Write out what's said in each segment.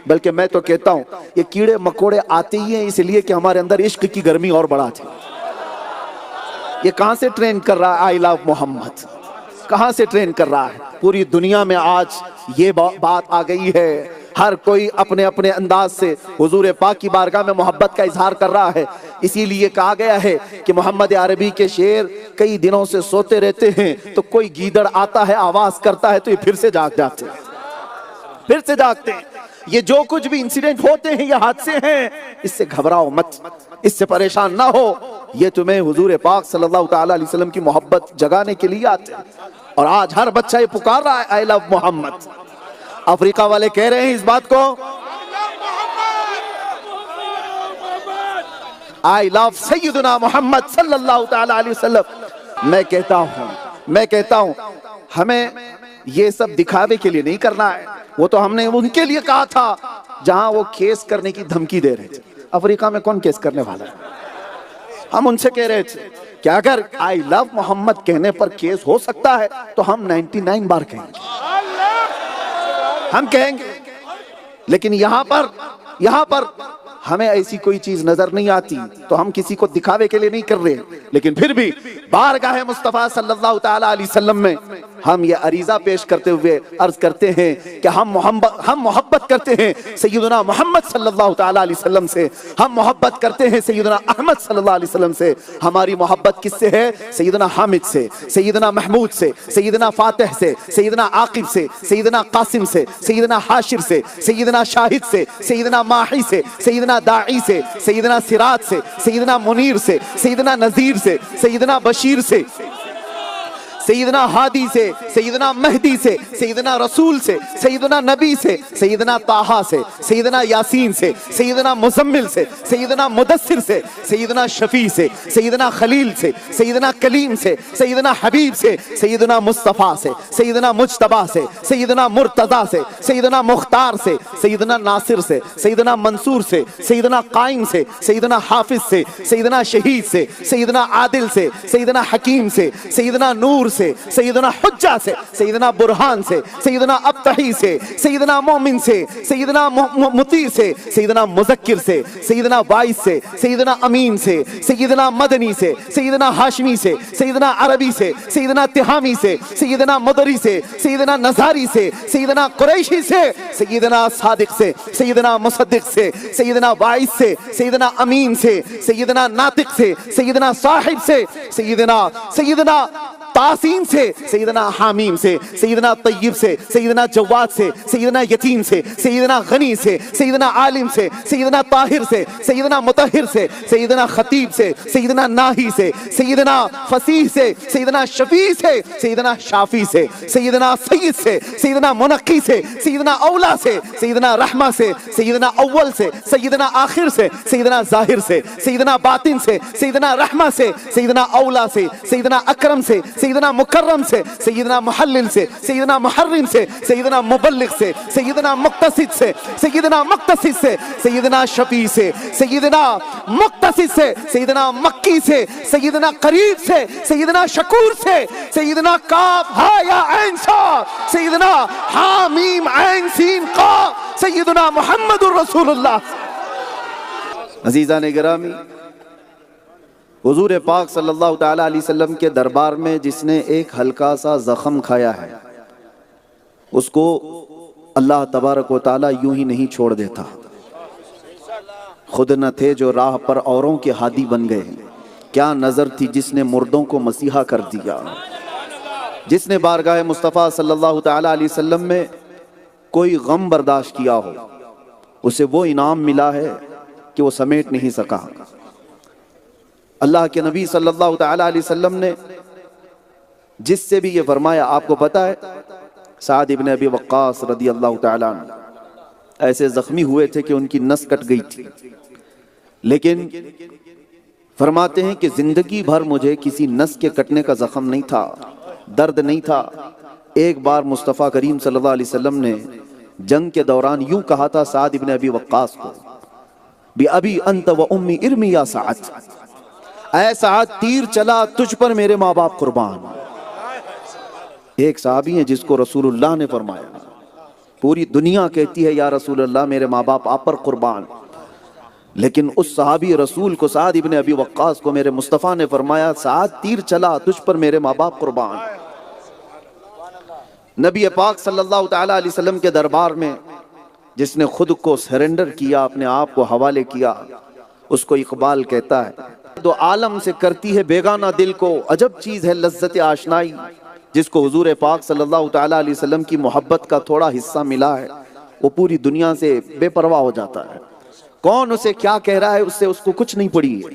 बल्कि मैं तो कहता हूँ ये कीड़े मकोड़े आते ही हैं इसलिए कि हमारे अंदर इश्क की गर्मी और बढ़ा थी। ये कहाँ से ट्रेन कर रहा है आई लव मोहम्मद, कहाँ से ट्रेन कर रहा है? पूरी दुनिया में आज ये बात आ गई है, हर कोई अपने अपने अंदाज से हुजूर पाक की बारगाह में मोहब्बत का इजहार कर रहा है। इसीलिए कहा गया है कि मोहम्मद अरबी के शेर कई दिनों से सोते रहते हैं, तो कोई गीदड़ आता है आवाज करता है तो ये फिर से जाग जाते हैं, फिर से जागते हैं। ये जो कुछ भी इंसिडेंट होते हैं ये हादसे हैं, इससे घबराओ मत, इससे परेशान ना हो। ये तुम्हें हुजूर पाक सल्लल्लाहु ताला अलैहि वसल्लम की मोहब्बत जगाने के लिए आते हैं। और आज हर बच्चा ये पुकार रहा है आई लव मोहम्मद। अफ्रीका वाले कह रहे हैं इस बात को, आई लव सैयदना मोहम्मद सल्लल्लाहु ताला अलैहि वसल्लम। मैं कहता हूं हमें ये सब दिखावे के लिए नहीं करना है। वो तो हमने उनके लिए कहा था जहां वो केस करने की धमकी दे रहे थे। अफ्रीका में कौन केस करने वाला है? हम उनसे कह रहे थे कि अगर आई लव मोहम्मद कहने पर केस हो सकता है तो हम 99 बार कहेंगे, हम कहेंगे। लेकिन यहां पर हमें ऐसी कोई चीज नजर नहीं आती, तो हम किसी को दिखावे के लिए नहीं कर रहे। लेकिन फिर भी बारगाह मुस्तफा सल्लल्लाहु ताला अलैहि वसल्लम में हम ये अरीजा पेश करते हुए अर्ज करते हैं कि हम मोहब्बत करते हैं सैयदना मोहम्मद सल्लल्लाहु ताला अलैहि वसल्लम से, हम मोहब्बत करते हैं सैयदना अहमद सल्लल्लाहु अलैहि वसल्लम से। हमारी मोहब्बत किससे है? सैयदना हामिद से, सैयदना महमूद से, सैयदना फातिह से, सैयदना आकिब से, सैयदना कासिम से, सैयदना हाशिर से, सैयदना शाहिद से, सैयदना माही से, सैयदना दाई से, सैयदना सिराज से, सैयदना मुनीर से, सैयदना नजीर से, सैयदना बशीर से, सैयदना हादी से, सैयदना मेहदी से, सैयदना रसूल से, सैयदना नबी से, सैयदना ताहा से, सैयदना यासीन से, सैयदना मुजम्मिल से, सैयदना मुदस्सिर से, सैयदना शफी से, सैयदना खलील से, सैयदना कलीम से, सैयदना हबीब से, सैयदना मुस्तफ़ा से, सैयदना मुज्तबा से, सैयदना मुर्तज़ा से, सैयदना मुख्तार से, सैयदना नासिर से, सैयदना मंसूर से, सैयदना कायम से, सैयदना हाफिज से, सैयदना शहीद से, सैयदना आदिल से, सैयदना हकीम से, सैयदना नूर से, सैयदना हुज्जा से, सैयदना बुरहान से, सैयदना अब्तही से, सैयदना मोमिन से, सैयदना मुती से, सैयदना मुज़क्किर से, सैयदना वाइस से, सैयदना अमीन से, सैयदना मदनी से, सैयदना हाशमी से, सैयदना अरबी से, सैयदना तिहामी से, सैयदना मदरी से, सैयदना नज़ारी से, सैयदना कुरैशी से, सैयदना सादिक से, सैयदना मुसद्दिक से, सैयदना वाइस से, सैयदना अमीन से, सैयदना नातिक से, सैयदना साहिब से, सैयदना तासीन से, सैयदना हामीम से, सैयदना तय्यब से, सैयदना जवाद से, सैयदना यतीम से, सैयदना गनी से, सैयदना आलिम से, सैयदना ताहिर से, सैयदना मुतहिर से, सैयदना खतीब से, सैयदना नाही से, सैयदना फसीह से, सैयदना शफी से, सैयदना शाफी से, सैयदना सैयद से, सैयदना मुनक्की से, सैयदना औला से, सैयदना रहमा से, सैयदना अव्वल से, सैयदना आखिर से, सैयदना जाहिर से, सैयदना बातिन से, सैयदना रहमा से, सैयदना औला से, सैयदना अकरम से, सैयदना मुकर्रम से, सैयदना मुहल्लिल से, सैयदना मुहर्रिम से, सैयदना मुबल्लिग से, सैयदना मुक्तसिद से, सैयदना मुक्तसिद से, सैयदना शफी से, सैयदना मुक्तसिद से, सैयदना मक्की से, सैयदना करीब से, सैयदना शकूर से, सैयदना काफ हा या ऐन सा, सैयदना हा मीम ऐन सीन काफ, सैयदना मुहम्मदुर रसूलुल्लाह। अज़ीज़ान गिरामी, हुजूर पाक सल्लल्लाहु ताला अलैहि वसल्लम के दरबार में जिसने एक हल्का सा जख्म खाया है उसको अल्लाह तबारक व ताला यूं ही नहीं छोड़ देता। खुद न थे जो राह पर औरों के हादी बन गए, क्या नज़र थी जिसने मुर्दों को मसीहा कर दिया। जिसने बारगाह मुस्तफ़ा सल्लल्लाहु ताला अलैहि वसल्लम में कोई गम बर्दाश्त किया हो उसे वो इनाम मिला है कि वो समेट नहीं सका। अल्लाह के नबी सल्लल्लाहु ताला अलैहि वसल्लम ने जिससे भी ये फरमाया, आपको पता है साद इब्न अबी वक्कास रदी अल्लाह ताला अन्हु ऐसे जख्मी हुए थे कि उनकी नस कट गई थी, लेकिन फरमाते हैं कि जिंदगी भर मुझे किसी नस के कटने का जख्म नहीं था, दर्द नहीं था। एक बार मुस्तफ़ा करीम सल्लल्लाहु अलैहि वसल्लम ने जंग के दौरान यूं कहा था साद इब्न अबी वक्कास को, बि अबी अंत व उम्मी इर्मी या साद, ऐ साद तीर चला तुझ पर मेरे माँ बाप कुर्बान। एक साहबी है जिसको रसूलुल्लाह ने फरमाया पूरी दुनिया कहती है या रसूल अल्लाह मेरे माँ बाप आप पर कुर्बान, लेकिन उस सहाबी रसूल को साद इब्न अबी वक्कास को मेरे मुस्तफ़ा ने फरमाया साद तीर चला तुझ पर मेरे माँ बाप कुर्बान। नबी पाक सल्लल्लाहु तआला अलैहि वसल्लम के दरबार में जिसने खुद को सरेंडर किया, अपने आप को हवाले किया, उसको इकबाल कहता है तो आलम से करती है बेगाना दिल को, अजब चीज़ है लज्जत आशनाई। जिसको हुजूर पाक सल्लल्लाहु तआला अलैहि वसल्लम की मोहब्बत का थोड़ा हिस्सा मिला है वो पूरी दुनिया से बेपरवाह हो जाता है। कौन उसे क्या कह रहा है उससे उसको कुछ नहीं पड़ी है।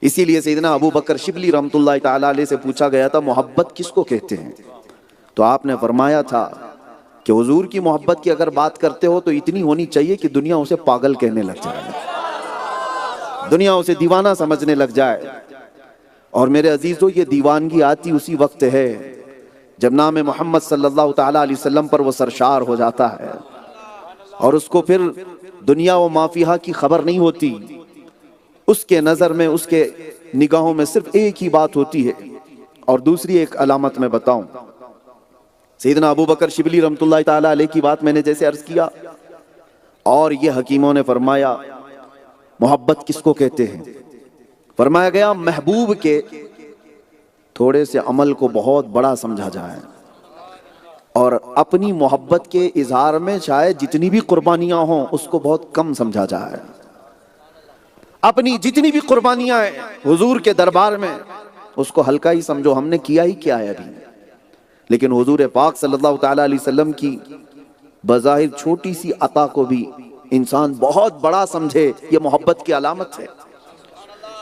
इसीलिए सैयदना अबू बकर शिबली रहमतुल्लाहि तआला अलैहि से पूछा गया था मोहब्बत किसको कहते हैं, तो आपने फरमाया था कि हुजूर की मोहब्बत की अगर बात करते हो तो इतनी होनी चाहिए कि दुनिया उसे पागल कहने लग जाए, दुनिया उसे दीवाना समझने लग जाए। और मेरे अजीजों ये दीवानगी आती उसी वक्त है जब नाम मोहम्मद सल्लल्लाहु तआला अलैहि वसल्लम पर वो सरशार हो जाता है और उसको फिर दुनिया व माफिया की खबर नहीं होती। उसके नज़र में, उसके निगाहों में सिर्फ एक ही बात होती है। और दूसरी एक अलामत मैं बताऊं, सैयदना अबू बकर शिबली रहमतुल्लाहि तआला अलैहि की बात मैंने जैसे अर्ज किया और ये हकीमों ने फरमाया मोहब्बत किसको कहते हैं, फरमाया गया महबूब के थोड़े से अमल को बहुत बड़ा समझा जाए और अपनी मोहब्बत के इजहार में शायद जितनी भी कुर्बानियां हों उसको बहुत कम समझा जाए। अपनी जितनी भी कुर्बानियां हैं हुजूर के दरबार में उसको हल्का ही समझो, हमने किया ही क्या है अभी। लेकिन हुजूर पाक सल्लल्लाहु तआला अलैहि वसल्लम की बज़ाहिर छोटी सी अता को भी इंसान बहुत बड़ा समझे, ये मोहब्बत की अलामत है।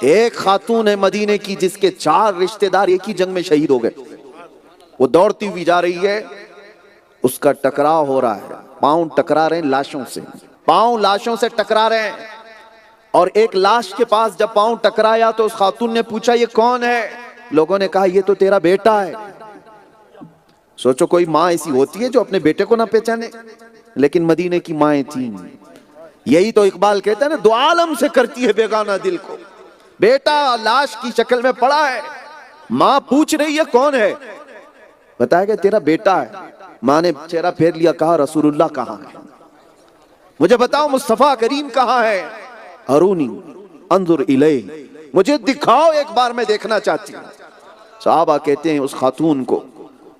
एक खातून है मदीने की जिसके 4 रिश्तेदार एक ही जंग में शहीद हो गए। वो दौड़ती हुई जा रही है, उसका टकराव हो रहा है, पांव टकरा रहे हैं लाशों से, पांव लाशों से टकरा रहे हैं। और एक लाश के पास जब पांव टकराया तो उस खातून ने पूछा ये कौन है, लोगों ने कहा ये तो तेरा बेटा है। सोचो कोई माँ ऐसी होती है जो अपने बेटे को ना पहचाने, लेकिन मदीने की माएँ थी। यही तो इकबाल कहता है ना, दो आलम से करती है बेगाना दिल को। बेटा लाश की शक्ल में पड़ा है, माँ पूछ रही है कौन है, बताया गया तेरा बेटा है। माँ ने चेहरा फेर लिया, कहा रसूलुल्लाह कहाँ है, मुझे बताओ मुस्तफा करीम कहाँ है। अरूनी अंजुर इलैहि, मुझे दिखाओ एक बार, मैं देखना चाहती हूँ। साहबा कहते हैं उस खातून को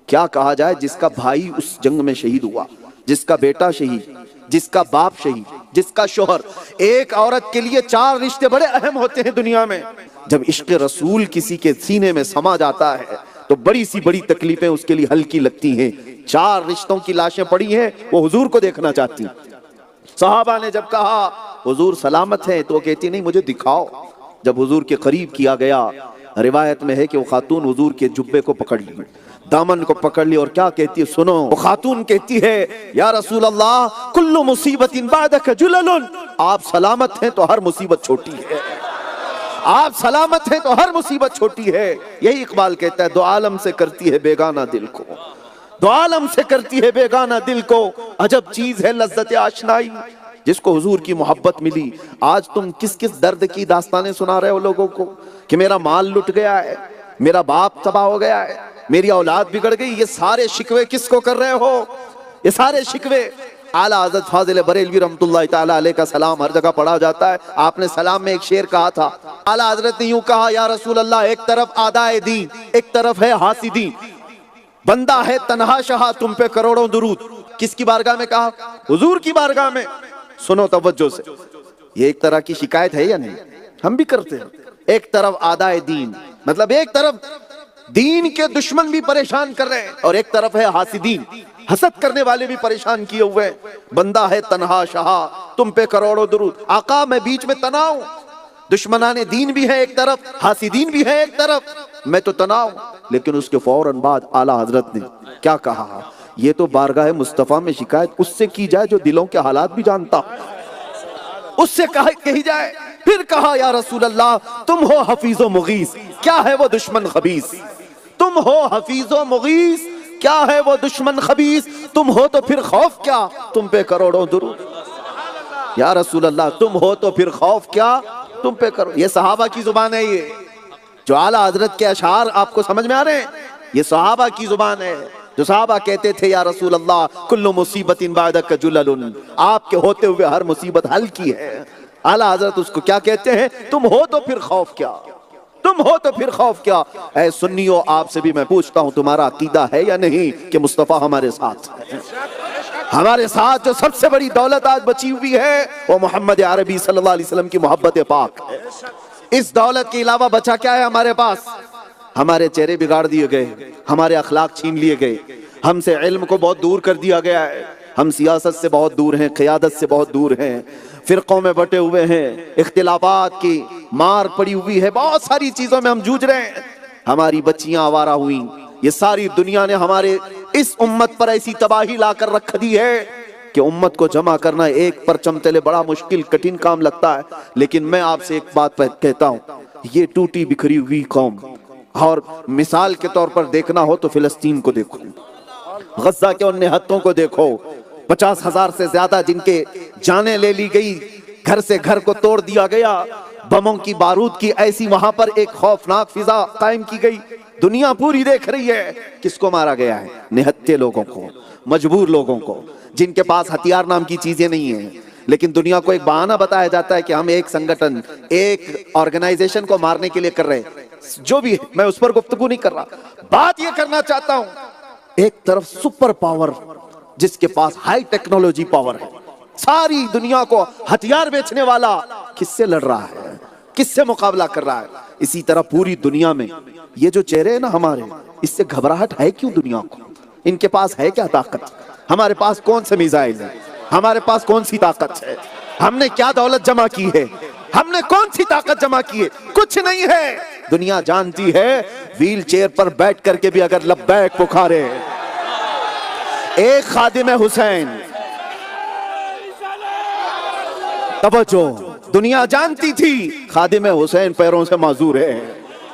क्या कहा जाए जिसका भाई उस जंग में शहीद हुआ, जिसका बेटा शहीद, जिसका बाप शहीद, जिसका शोहर। एक औरत के लिए 4 रिश्ते बड़े अहम होते हैं दुनिया में। जब इश्क रसूल किसी के सीने में समा जाता है तो बड़ी सी बड़ी तकलीफें उसके लिए हल्की लगती हैं। 4 रिश्तों की लाशें पड़ी हैं, वो हुजूर को देखना चाहती हैं। सहाबा ने जब कहा हुजूर सलामत है तो वो कहती नहीं मुझे दिखाओ। जब हुजूर के करीब किया गया, रिवायत में है कि वो खातून हुजूर के जुब्बे को पकड़ ली, दामन को पकड़ ली और क्या कहती है सुनो। वो खातून कहती है या रसूल अल्लाह कुल्लु मुसीबतिन बादक जुललुन, आप सलामत हैं तो हर मुसीबत छोटी है, आप सलामत हैं तो हर मुसीबत छोटी है। यही इकबाल कहता है दो आलम से करती है बेगाना दिल को, दो आलम से करती है बेगाना दिल को, अजब चीज है लज्जत आशनाई। जिसको हुजूर की मोहब्बत मिली, आज तुम किस किस दर्द की दास्तानें सुना रहे हो लोगों को कि मेरा माल लुट गया है, मेरा बाप तबाह हो गया है, मेरी औलाद बिगड़ गई। ये सारे शिकवे किसको कर रहे हो, ये सारे शिकवे। आला हज़रत फाज़िल बरेलवी रहमतुल्लाहि तआला अलैह का सलाम हर जगह पढ़ा जाता है। आपने सलाम में एक शेर कहा था, आला हज़रत ने यूं कहा या रसूल अल्लाह एक तरफ आदाए दीन, एक तरफ है हासिदीन, बंदा है तन्हा शाह तुम पे करोड़ों दुरूद। किसकी बारगाह में कहा, हुजूर की बारगाह में। सुनो तवज्जो से, ये एक तरह की शिकायत है या नहीं, हम भी करते हैं। एक तरफ आदाए दीन मतलब एक तरफ दीन के दुश्मन भी परेशान कर रहे हैं और एक तरफ है हासिदीन, हसद करने वाले भी परेशान किए हुए हैं। बंदा है तन्हा शाह तुम पे करोड़ों दुरूद। आका मैं बीच में तनाव, दुश्मनाने दीन भी है एक तरफ, हासिदीन भी है एक तरफ, मैं तो तनाव। लेकिन उसके फौरन बाद आला हजरत ने क्या कहा, ये तो बारगाह मुस्तफा में शिकायत उससे की जाए जो दिलों के हालात भी जानता, उससे कही जाए। फिर कहा या रसूल अल्लाह तुम हो हफीजो मुगीस, क्या है वो दुश्मन खबीस, तुम हो हफीजो मुगीस, क्या है वो दुश्मन खबीस, तुम हो तो फिर खौफ क्या, तुम पे करोड़ों दुरूद। या रसूल अल्लाह तुम हो तो फिर खौफ क्या, तुम पे करो। ये सहाबा की जुबान है, ये जो आला हजरत के अशार आपको समझ में आ रहे हैं, ये सहाबा की जुबान है। जो साहबा कहते थे या रसूल अल्लाह कुल्लु मुसीबतिन बादक जुललुन, आपके होते हुए हर मुसीबत हल्की है। आला हजरत उसको क्या कहते हैं, तुम हो तो फिर खौफ क्या, तुम हो तो फिर खौफ क्या। ऐ सुन्नियों, आपसे भी मैं पूछता हूं, तुम्हारा अकीदा है या नहीं कि मुस्तफा हमारे साथ है? हमारे साथ जो सबसे बड़ी दौलत आज बची हुई है वो मोहम्मद अरबी सल्लल्लाहु अलैहि वसल्लम की मोहब्बत पाक है। इस दौलत के अलावा बचा क्या है हमारे पास? हमारे चेहरे बिगाड़ दिए गए, हमारे अखलाक छीन लिए गए, हमसे इल्म को बहुत दूर कर दिया गया है, हम सियासत से बहुत दूर हैं, क़ियादत से बहुत दूर हैं, फिरकों में बटे हुए हैं, इख्तिलाफात की मार पड़ी हुई है, बहुत सारी चीजों में हम जूझ रहे हैं। हमारी बच्चियां आवारा हुई, ये सारी दुनिया ने हमारे इस उम्मत पर ऐसी तबाही लाकर रख दी है कि उम्मत को जमा करना एक परचम तले बड़ा मुश्किल कठिन काम लगता है। लेकिन मैं आपसे एक बात कहता हूं, ये टूटी बिखरी हुई कौम, और मिसाल के तौर पर देखना हो तो फिलिस्तीन को देखो, गजा के उन निहत्तों को देखो, 50,000 से ज्यादा जिनके जानें ले ली गई, घर से घर को तोड़ दिया गया, बमों की बारूद की ऐसी वहां पर एक खौफनाक फिजा कायम की गई। दुनिया पूरी देख रही है, किसको मारा गया है? निहत्ते लोगों को, मजबूर लोगों को, जिनके पास हथियार नाम की चीजें नहीं है। लेकिन दुनिया को एक बहाना बताया जाता है कि हम एक संगठन, एक ऑर्गेनाइजेशन को मारने के लिए कर रहे हैं। जो भी है, मैं उस पर गुफ्तगू नहीं कर रहा, बात यह करना चाहता हूं, एक तरफ सुपर पावर जिसके पास हाई टेक्नोलॉजी पावर है, सारी दुनिया को हथियार बेचने वाला किससे लड़ रहा है, किससे मुकाबला कर रहा है? इसी तरह पूरी दुनिया में ये जो चेहरे हैं ना हमारे, इससे घबराहट है क्यों दुनिया को? इनके पास है क्या ताकत? हमारे पास कौन से मिसाइल है? हमारे पास कौन सी ताकत है? हमने क्या दौलत जमा की है? हमने कौन सी ताकत जमा की है? कुछ नहीं है। दुनिया जानती है, व्हील चेयर पर बैठ करके भी अगर लब्बैक पुकारे एक खादिम हुसैन, तवज्जो, दुनिया जानती थी खादिम हुसैन पैरों से माजूर है,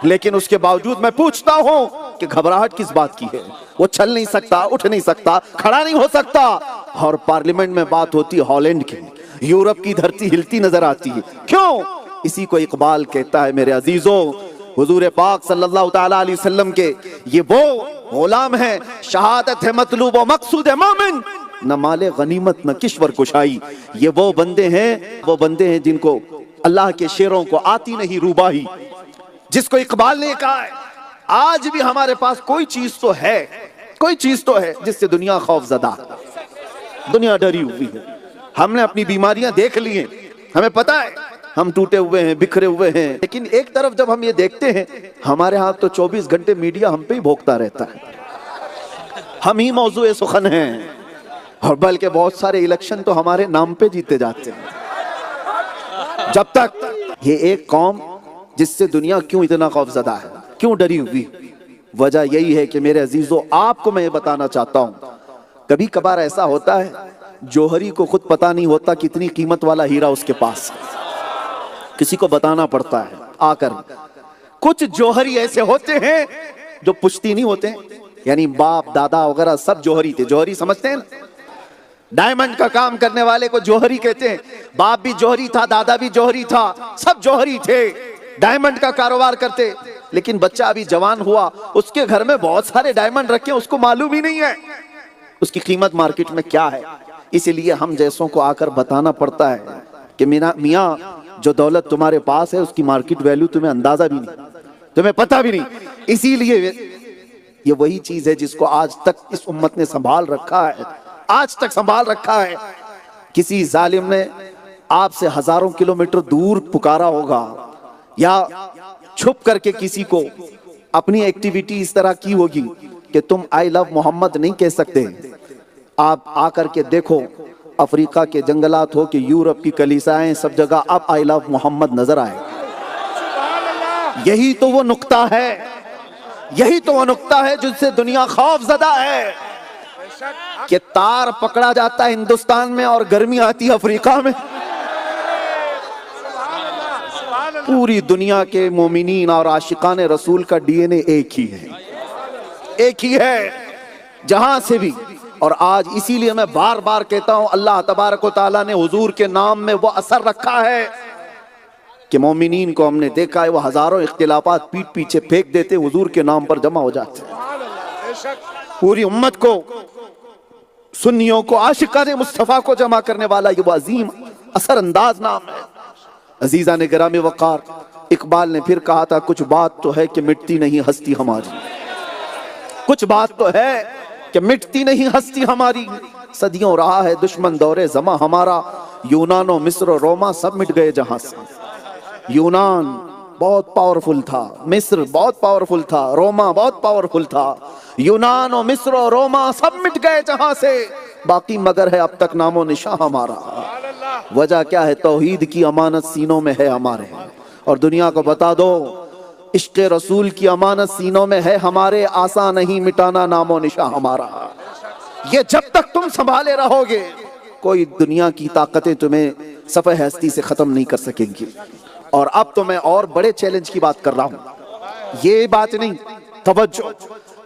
लेकिन उसके बावजूद मैं पूछता हूं कि घबराहट किस बात की है? वो चल नहीं सकता, उठ नहीं सकता, खड़ा नहीं हो सकता, और पार्लियामेंट में बात होती हॉलैंड की, यूरोप की धरती हिलती नजर आती है। क्यों? इसी को इकबाल कहता है मेरे अजीजों, हुजूर पाक सल्लल्लाहु ताला अलैहि वसल्लम के ये वो गुलाम है, शहादत है मतलूब व मकसूद है मोमिन, न माले गनीमत न किश्वर कुशाई। ये वो बंदे हैं जिनको अल्लाह के शेरों को आती नहीं रूबाही, जिसको इकबाल ने कहा है आज भी हमारे पास कोई चीज तो है, कोई चीज तो है जिससे दुनिया खौफजदा, दुनिया डरी हुई है। हमने अपनी बीमारियां देख ली हैं, हमें पता है हम टूटे हुए हैं, बिखरे हुए हैं, लेकिन एक तरफ जब हम ये देखते हैं, हमारे हाथ तो 24 घंटे मीडिया हम पे ही भोंकता रहता है, हम ही मौजूए सुखन हैं, और बल्कि बहुत सारे इलेक्शन तो हमारे नाम पे जीते जाते हैं। जब तक ये एक कौम जिससे दुनिया क्यों इतना खौफजदा है, क्यों डरी हुई, वजह यही है कि मेरे अजीजों, आपको मैं ये बताना चाहता हूं, कभी कभार ऐसा होता है जौहरी को खुद पता नहीं होता कितनी कीमत वाला हीरा उसके पास, किसी को बताना पड़ता है आकर। कुछ जौहरी ऐसे होते हैं जो पुश्ती नहीं होते, यानी बाप दादा वगैरह सब जौहरी थे, जौहरी समझते हैं ना, डायमंड का काम करने वाले को जौहरी कहते हैं। बाप भी जौहरी था, दादा भी जौहरी था, सब जौहरी थे, डायमंड का कारोबार करते। लेकिन बच्चा अभी जवान हुआ, उसके घर में बहुत सारे डायमंड रखे, उसको मालूम ही नहीं है उसकी कीमत मार्केट में क्या है। इसीलिए हम जैसों को आकर बताना पड़ता है कि मियाँ जो दौलत तुम्हारे पास है उसकी मार्केट वैल्यू तुम्हें अंदाजा भी नहीं, तुम्हें पता भी नहीं। इसीलिए ये वही चीज है जिसको आज तक इस उम्मत ने संभाल रखा है, आज तक संभाल रखा है। किसी जालिम ने आपसे हजारों किलोमीटर दूर पुकारा होगा, या छुप करके किसी को अपनी एक्टिविटी इस तरह की होगी कि तुम आई लव मोहम्मद नहीं कह सकते। आप आकर के देखो, अफ्रीका के जंगलात हो कि यूरोप की कलीसियाएं, सब जगह अब आई लव मोहम्मद नजर आए। यही तो वो नुक्ता है, यही तो वो नुक्ता है जिससे दुनिया खौफजदा है कि तार पकड़ा जाता है हिंदुस्तान में और गर्मी आती है अफ्रीका में। पूरी दुनिया के मोमिनीन और आशिकान रसूल का डीएनए एक ही है, एक ही है जहां से भी। और आज इसीलिए मैं बार बार कहता हूं, अल्लाह तबारक व तआला ने हुजूर के नाम में वो असर रखा है कि मोमिनीन को हमने देखा है वो हजारों इख्तिलाफात पीठ पीछे फेंक देते, हुजूर के नाम पर जमा हो जाते हैं। पूरी उम्मत को, सुन्नियों को, आशिकाने मुस्तफा को जमा करने वाला ये वो अजीम असरअंदाज नाम है। अजीजा ने गिरामी वकार, इकबाल ने फिर कहा था, कुछ बात तो है कि मिटती नहीं हस्ती हमारी, कुछ बात तो है कि मिटती नहीं हस्ती हमारी। सदियों रहा है दुश्मन दौरे जमा हमारा, यूनान और मिस्र और रोमा सब मिट गए जहां से। यूनान बहुत पावरफुल था, मिस्र बहुत पावरफुल था, रोमा बहुत पावरफुल था। यूनान और मिस्र और रोमा सब मिट गए जहां से, बाकी मगर है अब तक नामो निशा हमारा। वजह क्या है? तौहीद की अमानत सीनों में है हमारे, और दुनिया को बता दो इश्क़ रसूल की अमानत सीनों में है हमारे, आसान नहीं मिटाना नामो निशा हमारा। ये जब तक तुम संभाले रहोगे, कोई दुनिया की ताकतें तुम्हें सफ़े हस्ती से खत्म नहीं कर सकेंगी। और अब तो मैं और बड़े चैलेंज की बात कर रहा हूं, ये बात नहीं, तवज्जो,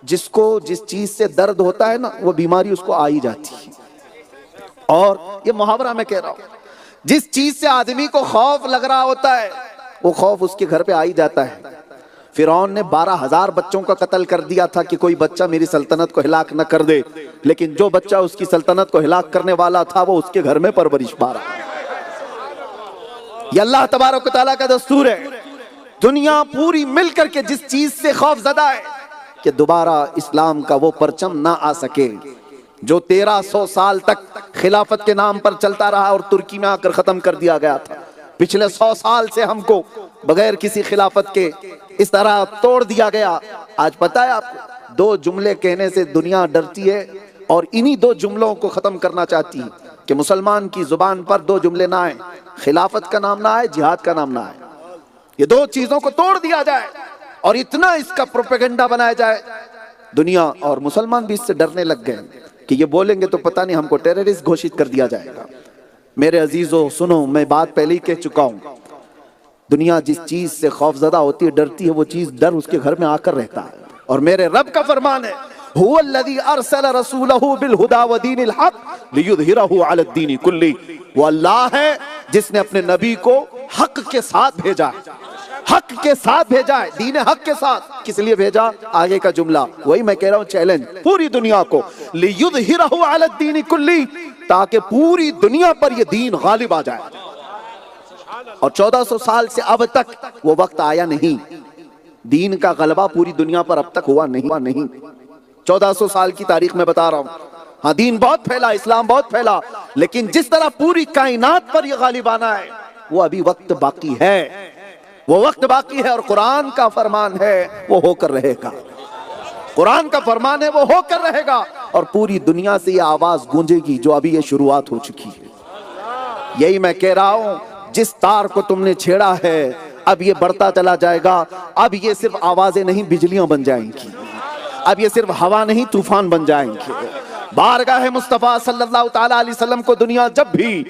जिसको जिस चीज से दर्द होता है ना, वो बीमारी उसको आ ही जाती है। और ये मुहावरा मैं कह रहा हूं, जिस चीज से आदमी को खौफ लग रहा होता है, वो खौफ उसके घर पे आ ही जाता है। फिरौन ने 12,000 बच्चों का कत्ल कर दिया था कि कोई बच्चा मेरी सल्तनत को हिलाक न कर दे, लेकिन जो बच्चा उसकी सल्तनत को हिलाक करने वाला था वो उसके घर में परवरिश पा रहा है। ये अल्लाह तबारक व तआला का दस्तूर है। दुनिया पूरी मिलकर के जिस चीज से खौफजदा है कि दोबारा इस्लाम का वो परचम ना आ सके जो 1300 साल तक खिलाफत के नाम पर चलता रहा और तुर्की में आकर खत्म कर दिया गया था। पिछले 100 साल से हमको बगैर किसी खिलाफत के इस तरह तोड़ दिया गया। आज पता है आपको, 2 जुमले कहने से दुनिया डरती है, और इन्हीं 2 जुमलों को खत्म करना चाहती है कि मुसलमान की जुबान पर 2 जुमले ना आए, खिलाफत का नाम ना आए, जिहाद का नाम ना आए। ये 2 चीजों को तोड़ दिया जाए और इतना इसका प्रोपेगेंडा बनाया जाए, दुनिया और मुसलमान भी इससे डरने लग गए कि ये बोलेंगे तो पता नहीं हमको टेररिस्ट घोषित कर दिया जाएगा। मेरे अजीजों सुनो, मैं बात पहले ही कह चुका हूं, दुनिया जिस चीज से खौफजदा होती है, डरती है, वो चीज डर उसके घर में आकर रहता है। और मेरे रब का फरमान है, हुवल्लज़ी अरसल रसूलहू बिलहुदा व दीनिल हक लियुज़हिरहू अलद्दीनि कुल्ली। वो अल्लाह है जिसने अपने नबी को हक के साथ भेजा है, हक के साथ भेजा है, दीन हक के साथ। किस लिए भेजा? आगे का जुमला वही मैं कह रहा हूं, चैलेंज पूरी दुनिया को, लियुज़हिरहू अलद्दीनि कुल्ली, ताकि पूरी दुनिया पर ये दीन गालिब आ जाए। और 1400 साल से अब तक वो वक्त आया नहीं, दीन का गलबा पूरी दुनिया पर अब तक हुआ नहीं। 1400 साल की तारीख में बता रहा हूं। हाँ, दीन बहुत फैला, इस्लाम बहुत फैला, लेकिन जिस तरह पूरी कायनात पर यह गालिब आना है, वो अभी वक्त बाकी है, वो वक्त बाकी है। और कुरान का फरमान है वो होकर रहेगा, कुरान का फरमान है वो होकर रहेगा। और पूरी दुनिया से ये आवाज गूंजेगी जो अभी ये शुरुआत हो चुकी है। यही मैं कह रहा हूं, जिस तार को तुमने छेड़ा है अब ये बढ़ता चला जाएगा। अब ये सिर्फ आवाजें नहीं, बिजलियां बन जाएंगी। अब ये सिर्फ हवा नहीं, तूफान बन जाएंगे। बारगाह मुस्तफा सल्लल्लाहु ताला अलैहि वसल्लम को दुनिया जब भी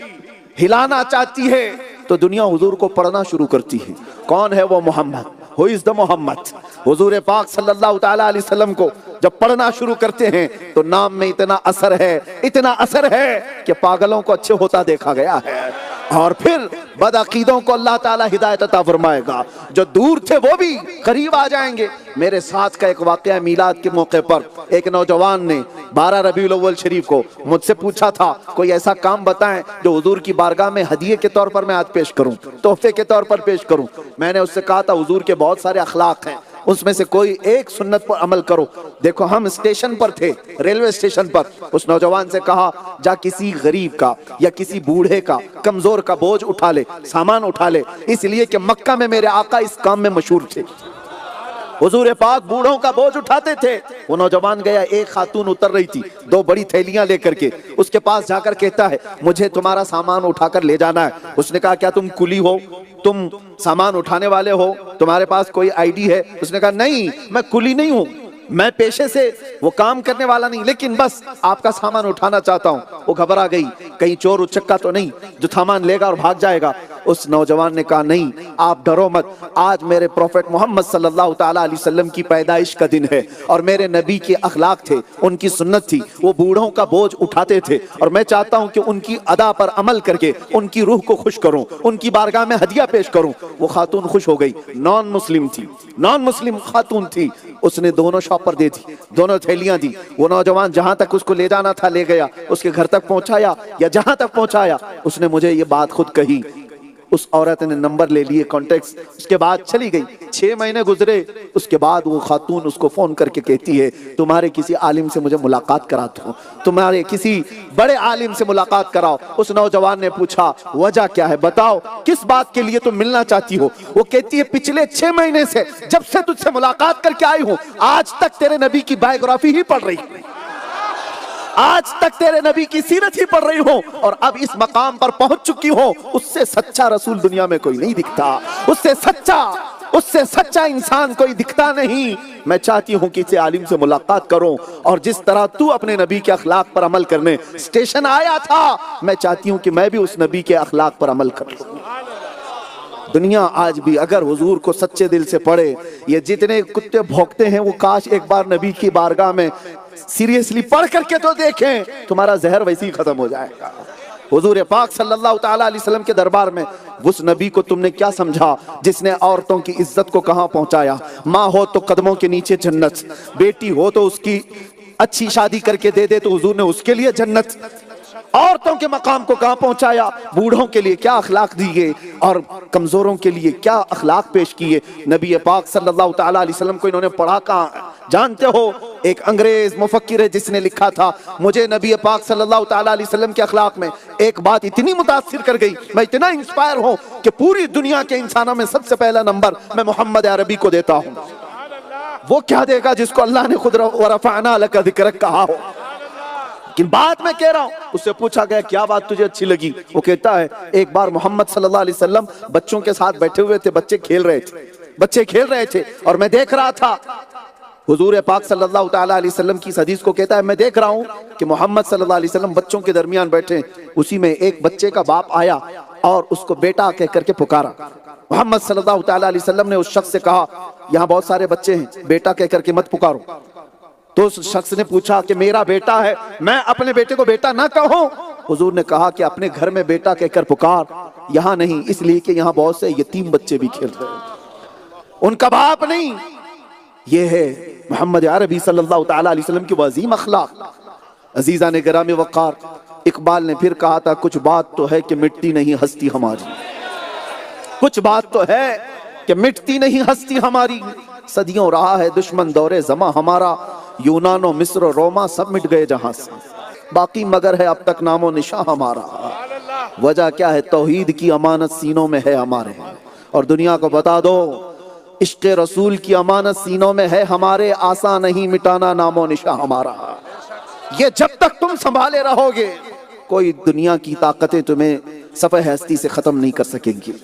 हिलाना चाहती है तो दुनिया हुजूर को पढ़ना शुरू करती है। कौन है वो? Mohammad. Who is the Mohammad? हुजूर पाक सल्लल्लाहु ताला अलैहि वसल्लम को जब पढ़ना शुरू करते हैं तो नाम में इतना असर है, इतना असर है कि पागलों को अच्छे होता देखा गया है। और फिर बदअकीदों को अल्लाह ताला हिदायत अता फरमाएगा, जो दूर थे वो भी करीब आ जाएंगे। मेरे साथ का एक वाकया, मीलाद के मौके पर एक नौजवान ने 12 रबीउल अव्वल शरीफ को मुझसे पूछा था, कोई ऐसा काम बताएं जो हुजूर की बारगाह में हदिये के तौर पर मैं आज पेश करूं, तोहफे के तौर पर पेश करूं। मैंने उससे कहा था, हुजूर के बहुत सारे अखलाक हैं, उसमें से कोई एक सुन्नत पर अमल करो। देखो, हम स्टेशन पर थे, रेलवे स्टेशन पर। उस नौजवान से कहा, जा किसी गरीब का या किसी बूढ़े का, कमजोर का बोझ उठा ले, सामान उठा ले, इसलिए कि मक्का में मेरे आका इस काम में मशहूर थे। हुजूर पाक बूढ़ों का बोझ उठाते थे। वो नौजवान गया, एक खातून उतर रही थी 2 बड़ी थैलियां लेकर के, उसके पास जाकर कहता है, मुझे तुम्हारा सामान उठाकर ले जाना है। उसने कहा, क्या तुम कुली हो? तुम सामान उठाने वाले हो? तुम्हारे पास कोई आईडी है? उसने कहा, नहीं, मैं कुली नहीं हूं, मैं पेशे से वो काम करने वाला नहीं, लेकिन बस आपका सामान उठाना चाहता हूं। वो घबरा गई, कहीं चोर उचक्का तो नहीं जो सामान लेगा और भाग जाएगा। उस नौजवान ने कहा नहीं, आप डरो मत, आज मेरे प्रॉफेट मोहम्मद सल्लल्लाहु ताला अलैहि वसल्लम की पैदाइश का दिन है और मेरे नबी के अखलाक थे, उनकी सुन्नत थी, वो बूढ़ों का बोझ उठाते थे और मैं चाहता हूं कि उनकी अदा पर अमल करके उनकी रूह को खुश करूं, उनकी बारगाह में हदिया पेश करूं। वो खातून खुश हो गई, नॉन मुस्लिम थी, नॉन मुस्लिम खातून थी, उसने दोनों शॉपर दे दी, दोनों थैलियां दी। वो नौजवान जहां तक उसको ले जाना था ले गया, उसके घर तक पहुंचाया या जहां तक पहुंचाया, उसने मुझे ये बात खुद कही। उस औरत ने नंबर ले लिए, कॉन्टेक्ट, उसके बाद चली गई। 6 महीने गुजरे, उसके बाद वो खातून उसको फोन करके कहती है तुम्हारे किसी आलिम से मुझे मुलाकात करा दो, तुम्हारे किसी बड़े आलिम से मुलाकात कराओ। उस नौजवान ने पूछा वजह क्या है, बताओ किस बात के लिए तुम मिलना चाहती हो। वो कहती है पिछले 6 महीने से जब से तुझसे मुलाकात करके आई हूं, आज तक तेरे नबी की बायोग्राफी ही पढ़ रही, आज तक तेरे नबी की सीरत ही पढ़ रही हूं और अब इस मकाम पर पहुंच चुकी हूं। उससे सच्चा रसूल दुनिया में कोई नहीं दिखता, उससे सच्चा इंसान कोई दिखता नहीं। मैं चाहती हूं कि इसे आलिम से मुलाकात करूं और जिस तरह तू अपने नबी के अखलाक पर अमल करने स्टेशन आया था, मैं चाहती हूं कि मैं भी उस नबी के अखलाक पर अमल कर लूं। दुनिया आज भी अगर हुजूर को सच्चे दिल से पढ़े, ये जितने कुत्ते भौंकते हैं वो काश एक बार नबी की बारगाह में सीरियसली पढ़ करके तो देखें, तुम्हारा जहर वैसे ही खत्म हो जाएगा। हुजूर पाक सल्लल्लाहु ताला अलैहि वसल्लम के दरबार में उस नबी को तुमने क्या समझा जिसने औरतों की इज्जत को कहां पहुंचाया। माँ हो तो कदमों के नीचे जन्नत, बेटी हो तो उसकी अच्छी शादी करके दे दे तो हुजूर ने उसके लिए जन्नत, औरतों के मकाम को कहां पहुंचाया, बूढ़ों के लिए क्या अखलाक दिए और कमजोरों के लिए क्या अखलाक पेश किए। नबी पाक सल्लल्लाहु ताला अलैहि वसल्लम को इन्होंने पढ़ा कहां जानते हो? एक अंग्रेज मुफक्किर है जिसने लिखा था, मुझे नबी पाक सल्लल्लाहु ताला अलैहि वसल्लम के अखलाक में एक बात इतनी मुतासिर कर गई, मैं इतना इंस्पायर हूं कि पूरी दुनिया के इंसानों में सबसे पहला नंबर मैं मोहम्मद अरबी को देता हूं। वो क्या देगा जिसको अल्लाह ने खुद वरफ़अना लका ज़िक्रक कहा हो। लेकिन बात मैं कह रहा हूं, उससे पूछा गया क्या बात तुझे अच्छी लगी, वो कहता है एक बार मोहम्मद सल्लल्लाहु अलैहि वसल्लम बच्चों के साथ बैठे हुए थे, बच्चे खेल रहे थे और मैं देख रहा था। हुजूर पाक सल्लल्लाहु ताला अलैहि वसल्लम की इस हदीस को कहता है मैं देख रहा हूं कि मोहम्मद सल्लल्लाहु अलैहि वसल्लम बच्चों के दरमियान बैठे, उसी में एक बच्चे का बाप आया और उसको बेटा कह करके पुकारा। मोहम्मद सल्लल्लाहु ताला अलैहि वसल्लम ने उस शख्स से कहा यहाँ बहुत सारे बच्चे हैं, बेटा कह करके मत पुकारो। तो उस शख्स ने पूछा कि मेरा बेटा है, मैं अपने बेटे को बेटा ना कहूं? हुजूर ने कहा कि अपने घर में बेटा कहकर पुकार, यहाँ नहीं, इसलिए कि यहाँ बहुत से यतीम बच्चे भी खेल रहे हैं, उनका बाप नहीं। ये है मोहम्मद अरबी सल्लल्लाहु ताला अलैहि वसल्लम की वज़ीम अखलाक। अजीज़ा ने गिरामी वक़ार, इकबाल ने फिर कहा था कुछ बात तो है कि मिटती नहीं हस्ती हमारी, कुछ बात तो है कि मिटती नहीं हस्ती हमारी। सदियों रहा है दुश्मन दौरे ज़मा हमारा, यूनानो मिस्र रोमा सब मिट गए जहां से, बाकी मगर है अब तक नामो निशा हमारा। वजह क्या है? तौहीद की अमानत सीनों में है हमारे, और दुनिया को बता दो इश्क़ रसूल की अमानत सीनों में है हमारे, आसान नहीं मिटाना नामो निशा हमारा। ये जब तक तुम संभाले रहोगे कोई दुनिया की ताकतें तुम्हें सफ़े हस्ती से खत्म नहीं कर सकेंगी।